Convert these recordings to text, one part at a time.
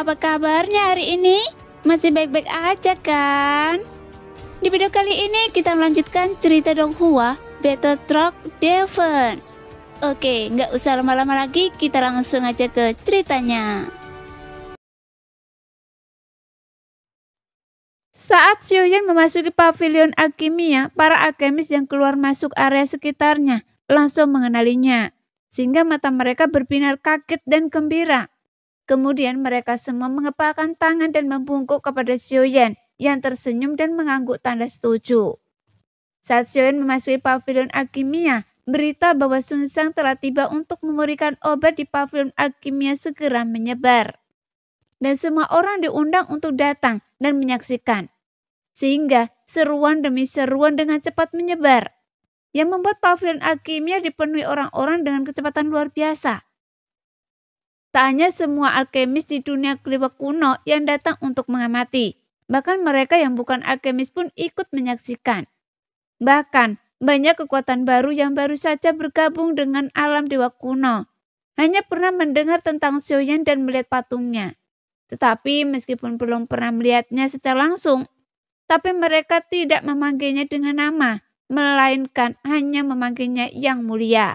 Apa kabarnya hari ini? Masih baik-baik aja kan? Di video kali ini kita melanjutkan cerita Donghua Battle Truck Devon. Oke, nggak usah lama-lama lagi, kita langsung aja ke ceritanya. Saat Xiuyan memasuki pavilion alkimia, para alkemis yang keluar masuk area sekitarnya langsung mengenalinya, sehingga mata mereka berbinar kaget dan gembira. Kemudian mereka semua mengepalkan tangan dan membungkuk kepada Xiuyan yang tersenyum dan mengangguk tanda setuju. Saat Xiuyan memasuki pavilion alkimia, berita bahwa Sun Shang telah tiba untuk memberikan obat di pavilion alkimia segera menyebar. Dan semua orang diundang untuk datang dan menyaksikan. Sehingga seruan demi seruan dengan cepat menyebar, yang membuat pavilion alkimia dipenuhi orang-orang dengan kecepatan luar biasa. Tak hanya semua alkemis di dunia Kliwak kuno yang datang untuk mengamati, bahkan mereka yang bukan alkemis pun ikut menyaksikan. Bahkan banyak kekuatan baru yang baru saja bergabung dengan alam dewa kuno, hanya pernah mendengar tentang Xiuyan dan melihat patungnya. Tetapi meskipun belum pernah melihatnya secara langsung, tapi mereka tidak memanggilnya dengan nama, melainkan hanya memanggilnya Yang Mulia.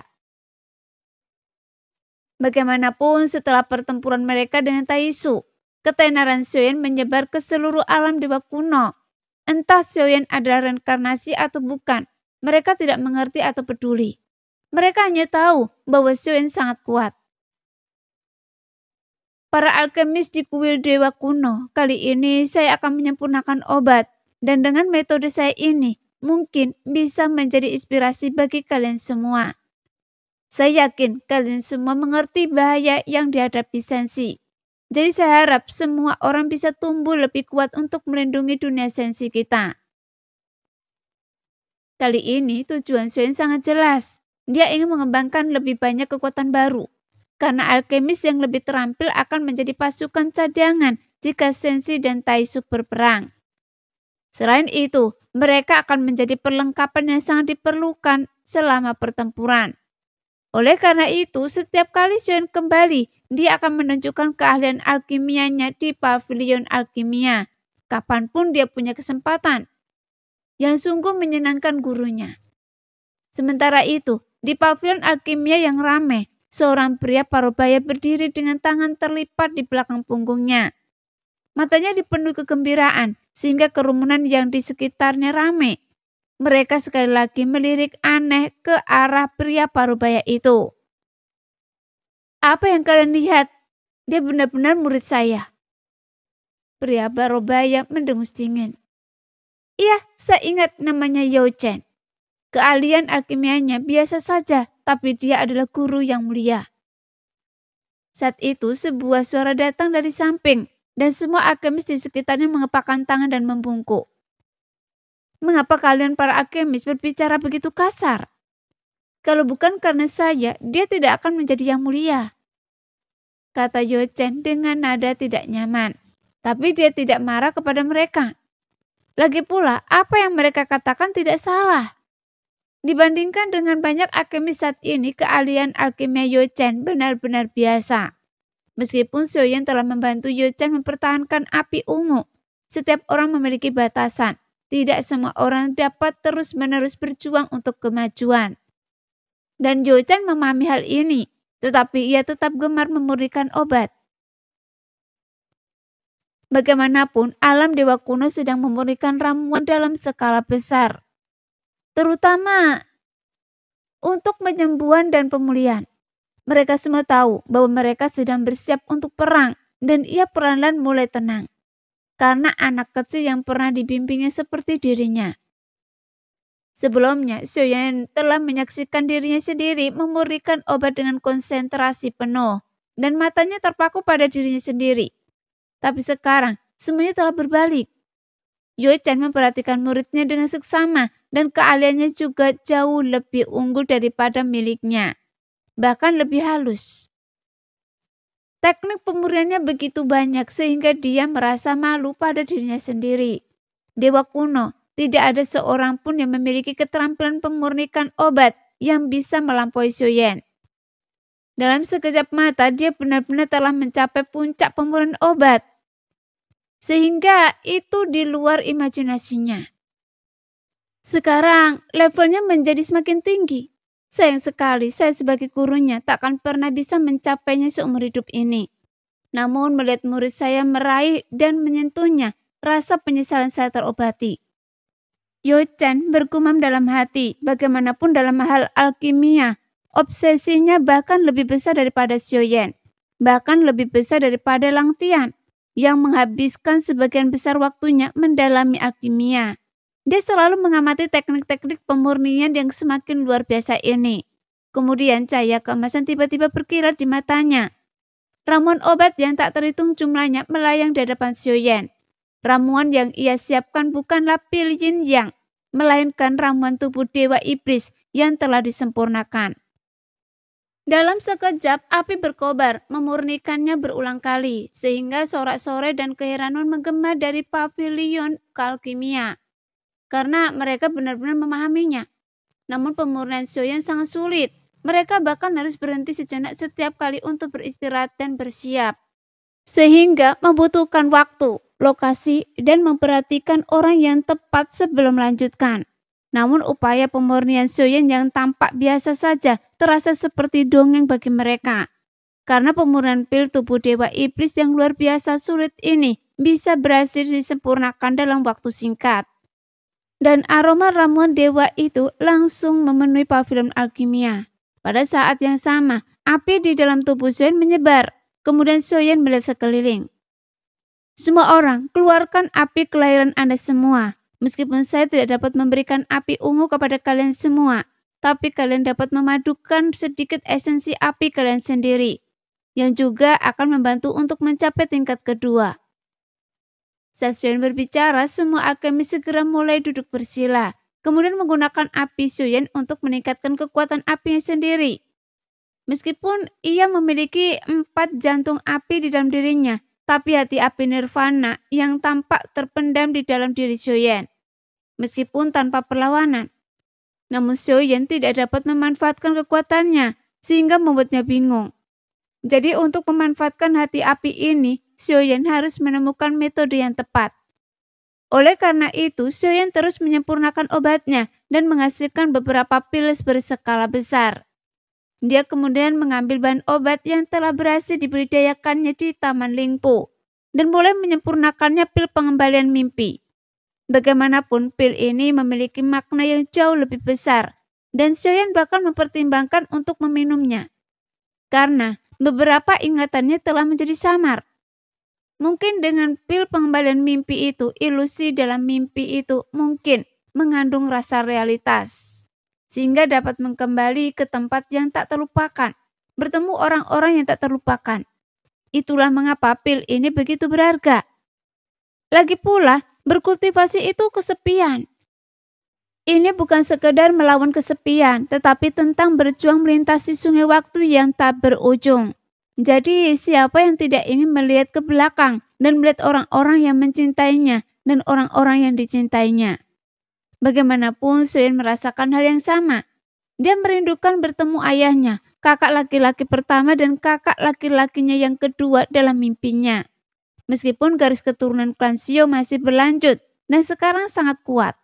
Bagaimanapun setelah pertempuran mereka dengan Taisu, ketenaran Xiuyan menyebar ke seluruh alam dewa kuno. Entah Xiuyan adalah reinkarnasi atau bukan, mereka tidak mengerti atau peduli. Mereka hanya tahu bahwa Xiuyan sangat kuat. Para alkemis di kuil dewa kuno, kali ini saya akan menyempurnakan obat, dan dengan metode saya ini mungkin bisa menjadi inspirasi bagi kalian semua. Saya yakin kalian semua mengerti bahaya yang dihadapi Senshi. Jadi saya harap semua orang bisa tumbuh lebih kuat untuk melindungi dunia Senshi kita. Kali ini tujuan Xiuyan sangat jelas. Dia ingin mengembangkan lebih banyak kekuatan baru. Karena alkemis yang lebih terampil akan menjadi pasukan cadangan jika Senshi dan Taisu berperang. Selain itu, mereka akan menjadi perlengkapan yang sangat diperlukan selama pertempuran. Oleh karena itu, setiap kali Xiuyan kembali, dia akan menunjukkan keahlian alkimianya di pavilion alkimia, kapanpun dia punya kesempatan, yang sungguh menyenangkan gurunya. Sementara itu, di pavilion alkimia yang ramai, seorang pria parubaya berdiri dengan tangan terlipat di belakang punggungnya. Matanya dipenuhi kegembiraan, sehingga kerumunan yang di sekitarnya ramai. Mereka sekali lagi melirik aneh ke arah pria parubaya itu. Apa yang kalian lihat? Dia benar-benar murid saya. Pria parubaya mendengus dingin. Iya, saya ingat namanya Yao Chen. Keahlian alkimianya biasa saja, tapi dia adalah guru yang mulia. Saat itu sebuah suara datang dari samping, dan semua alkemis di sekitarnya mengepakkan tangan dan membungkuk. Mengapa kalian para alkemis berbicara begitu kasar? Kalau bukan karena saya, dia tidak akan menjadi yang mulia. Kata Yao Chen dengan nada tidak nyaman. Tapi dia tidak marah kepada mereka. Lagi pula, apa yang mereka katakan tidak salah. Dibandingkan dengan banyak alkemis saat ini, keahlian alkimia Yao Chen benar-benar biasa. Meskipun Xiuyan telah membantu Yao Chen mempertahankan api ungu, setiap orang memiliki batasan. Tidak semua orang dapat terus-menerus berjuang untuk kemajuan. Dan Yao Chen memahami hal ini, tetapi ia tetap gemar memurnikan obat. Bagaimanapun, alam dewa kuno sedang memurnikan ramuan dalam skala besar. Terutama untuk penyembuhan dan pemulihan. Mereka semua tahu bahwa mereka sedang bersiap untuk perang, dan ia perlahan-lahan mulai tenang. Karena anak kecil yang pernah dibimbingnya seperti dirinya. Sebelumnya, Xiuyan telah menyaksikan dirinya sendiri memurnikan obat dengan konsentrasi penuh, dan matanya terpaku pada dirinya sendiri. Tapi sekarang, semuanya telah berbalik. Yao Chen memperhatikan muridnya dengan seksama, dan keahliannya juga jauh lebih unggul daripada miliknya, bahkan lebih halus. Teknik pemurniannya begitu banyak sehingga dia merasa malu pada dirinya sendiri. Dewa kuno, tidak ada seorang pun yang memiliki keterampilan pemurnikan obat yang bisa melampaui Xiuyan. Dalam sekejap mata, dia benar-benar telah mencapai puncak pemurnian obat. Sehingga itu di luar imajinasinya. Sekarang levelnya menjadi semakin tinggi. Sayang sekali saya sebagai gurunya takkan pernah bisa mencapainya seumur hidup ini. Namun melihat murid saya meraih dan menyentuhnya, rasa penyesalan saya terobati. Yo Chen bergumam dalam hati, bagaimanapun dalam hal alkimia, obsesinya bahkan lebih besar daripada Xiao Yan, bahkan lebih besar daripada Lang Tian, yang menghabiskan sebagian besar waktunya mendalami alkimia. Dia selalu mengamati teknik-teknik pemurnian yang semakin luar biasa ini. Kemudian cahaya keemasan tiba-tiba berkilat di matanya. Ramuan obat yang tak terhitung jumlahnya melayang di hadapan Xiao Yan. Ramuan yang ia siapkan bukanlah pil yin yang, melainkan ramuan tubuh dewa iblis yang telah disempurnakan. Dalam sekejap, api berkobar, memurnikannya berulang kali, sehingga sorak-sorai dan keheranan menggema dari pavilion alkimia. Karena mereka benar-benar memahaminya. Namun pemurnian Xiao Yan sangat sulit. Mereka bahkan harus berhenti sejenak setiap kali untuk beristirahat dan bersiap. Sehingga membutuhkan waktu, lokasi, dan memperhatikan orang yang tepat sebelum melanjutkan. Namun upaya pemurnian Xiao Yan yang tampak biasa saja terasa seperti dongeng bagi mereka. Karena pemurnian pil tubuh dewa iblis yang luar biasa sulit ini bisa berhasil disempurnakan dalam waktu singkat. Dan aroma ramuan dewa itu langsung memenuhi pavilion alkimia. Pada saat yang sama, api di dalam tubuh Xiao Yan menyebar. Kemudian Xiao Yan melihat sekeliling. Semua orang, keluarkan api kelahiran Anda semua. Meskipun saya tidak dapat memberikan api ungu kepada kalian semua, tapi kalian dapat memadukan sedikit esensi api kalian sendiri, yang juga akan membantu untuk mencapai tingkat kedua. Saat Xiao Yan berbicara, semua alkemis segera mulai duduk bersila, kemudian menggunakan api Xiao Yan untuk meningkatkan kekuatan apinya sendiri. Meskipun ia memiliki 4 jantung api di dalam dirinya, tapi hati api nirvana yang tampak terpendam di dalam diri Xiao Yan. Meskipun tanpa perlawanan. Namun Xiao Yan tidak dapat memanfaatkan kekuatannya, sehingga membuatnya bingung. Jadi untuk memanfaatkan hati api ini, Xiao Yan harus menemukan metode yang tepat. Oleh karena itu, Xiao Yan terus menyempurnakan obatnya dan menghasilkan beberapa pil berskala besar. Dia kemudian mengambil bahan obat yang telah berhasil dibudidayakannya di Taman Lingpu dan mulai menyempurnakannya pil pengembalian mimpi. Bagaimanapun pil ini memiliki makna yang jauh lebih besar dan Xiao Yan bahkan mempertimbangkan untuk meminumnya. Karena beberapa ingatannya telah menjadi samar. Mungkin dengan pil pengembalian mimpi itu, ilusi dalam mimpi itu mungkin mengandung rasa realitas. Sehingga dapat kembali ke tempat yang tak terlupakan, bertemu orang-orang yang tak terlupakan. Itulah mengapa pil ini begitu berharga. Lagi pula, berkultivasi itu kesepian. Ini bukan sekedar melawan kesepian, tetapi tentang berjuang melintasi sungai waktu yang tak berujung. Jadi, siapa yang tidak ingin melihat ke belakang dan melihat orang-orang yang mencintainya dan orang-orang yang dicintainya? Bagaimanapun Xiao Yan merasakan hal yang sama. Dia merindukan bertemu ayahnya, kakak laki-laki pertama dan kakak laki-lakinya yang kedua dalam mimpinya. Meskipun garis keturunan klan Xiao masih berlanjut dan sekarang sangat kuat.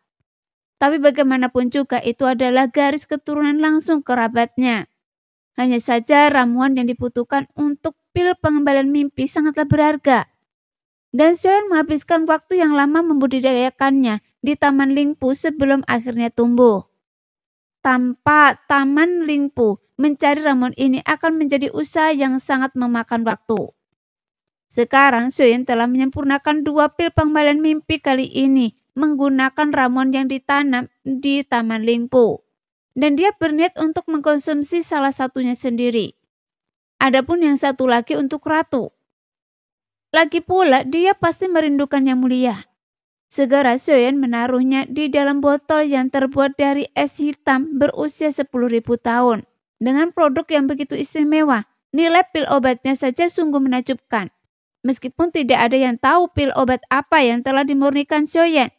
Tapi bagaimanapun juga itu adalah garis keturunan langsung kerabatnya. Hanya saja ramuan yang dibutuhkan untuk pil pengembalian mimpi sangatlah berharga. Dan Xiao Yan menghabiskan waktu yang lama membudidayakannya di Taman Lingpu sebelum akhirnya tumbuh. Tanpa Taman Lingpu, mencari ramuan ini akan menjadi usaha yang sangat memakan waktu. Sekarang Xiao Yan telah menyempurnakan 2 pil pengembalian mimpi kali ini menggunakan ramuan yang ditanam di Taman Lingpu. Dan dia berniat untuk mengkonsumsi salah satunya sendiri. Adapun yang satu lagi untuk ratu. Lagi pula dia pasti merindukan yang mulia. Segera Xiao Yan menaruhnya di dalam botol yang terbuat dari es hitam berusia 10.000 tahun. Dengan produk yang begitu istimewa, nilai pil obatnya saja sungguh menakjubkan. Meskipun tidak ada yang tahu pil obat apa yang telah dimurnikan Xiao Yan,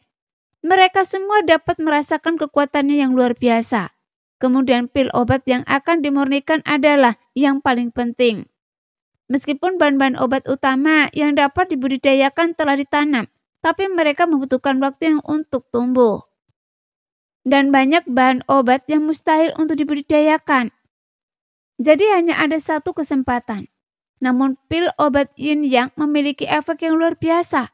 mereka semua dapat merasakan kekuatannya yang luar biasa. Kemudian pil obat yang akan dimurnikan adalah yang paling penting. Meskipun bahan-bahan obat utama yang dapat dibudidayakan telah ditanam, tapi mereka membutuhkan waktu yang untuk tumbuh. Dan banyak bahan obat yang mustahil untuk dibudidayakan. Jadi hanya ada satu kesempatan. Namun pil obat yin yang memiliki efek yang luar biasa.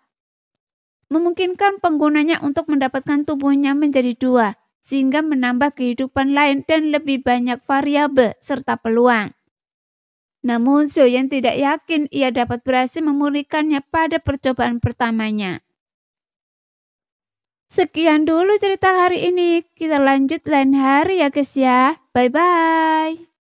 Memungkinkan penggunanya untuk mendapatkan tubuhnya menjadi dua, sehingga menambah kehidupan lain dan lebih banyak variabel serta peluang. Namun Xiaoyan tidak yakin ia dapat berhasil memulihkannya pada percobaan pertamanya. Sekian dulu cerita hari ini. Kita lanjut lain hari ya guys ya. Bye-bye.